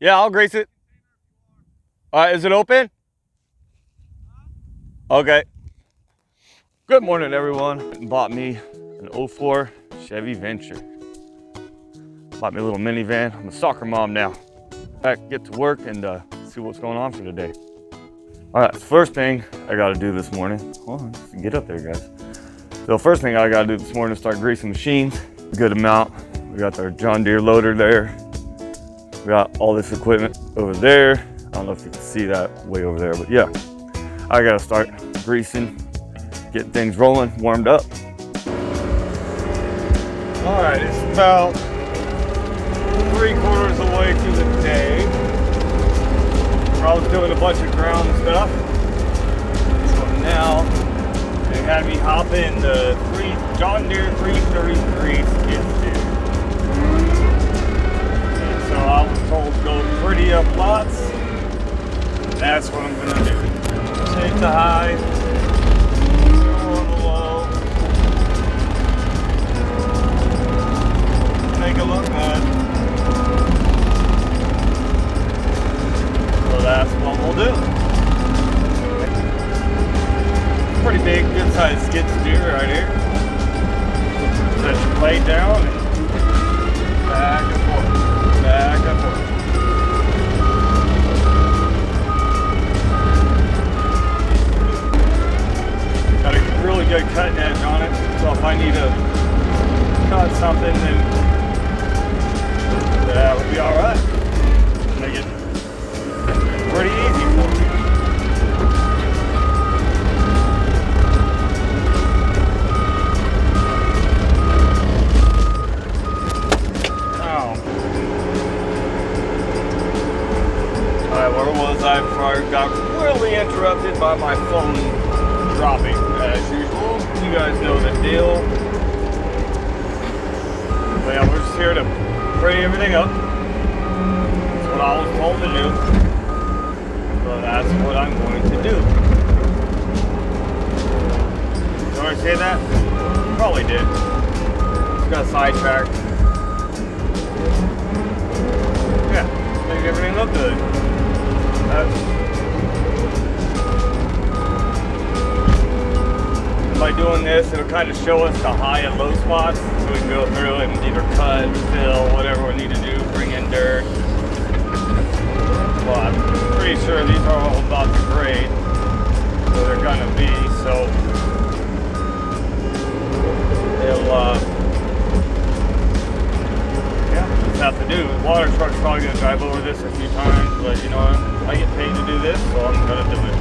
Yeah, I'll grease it. Is it open? Okay. Good morning, everyone. Bought me an 04 Chevy Venture. Bought me a little minivan. I'm a soccer mom now. Back, get to work and see what's going on for today. All right, first thing I gotta do this morning. Hold on, get up there, guys. So first thing I gotta do this morning is start greasing machines. A good amount. We got our John Deere loader there. We got all this equipment over there. I don't know if you can see that way over there, but yeah. I gotta start greasing, getting things rolling, warmed up. All right, it's about 3/4 of the way through the day. I was doing a bunch of ground stuff. So now they had me hop in the John Deere 333G skid steer. And so I was told to go pretty up lots. That's what I'm gonna do. Take the high, go on the low, make it look good. So that's what we'll do. Pretty big, good sized skid steer right here. Set your blade down and back and forth, back and forth. Got a really good cutting edge on it, so if I need to cut something, then that would be all right. Make it pretty easy for me. Where was I before I got really interrupted by my phone dropping as usual? You guys know the deal. But yeah, we're just here to pretty everything up. That's what I was told to do. So that's what I'm going to do. Did I already say that? Probably did. Just got sidetracked. Yeah, make everything look good. By doing this, it'll kind of show us the high and low spots, so we can go through and either cut, fill, whatever we need to do, bring in dirt. Well, I'm pretty sure these are all about the grade, so they're gonna be, so it'll, yeah, just have to do. The water truck's probably gonna drive over this a few times, but you know what? I get paid to do this, so I'm gonna do it.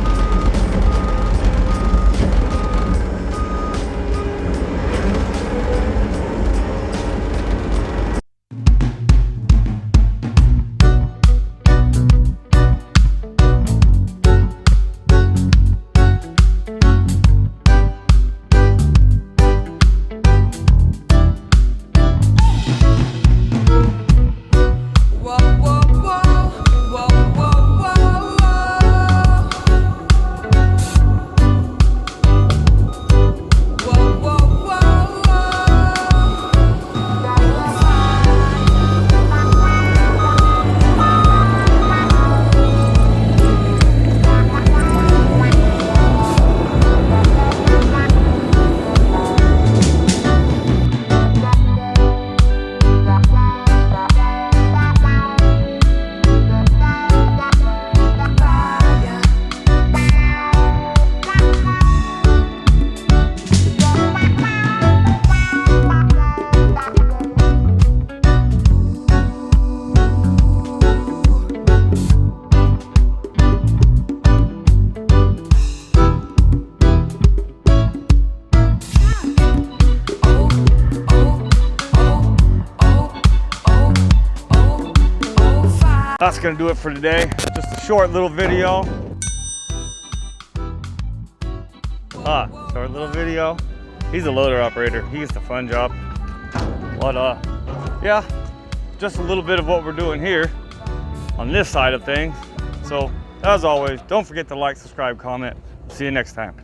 That's gonna do it for today. Just a short little video. Short little video. He's a loader operator. He gets the fun job. But yeah, just a little bit of what we're doing here on this side of things. So as always, don't forget to like, subscribe, comment. See you next time.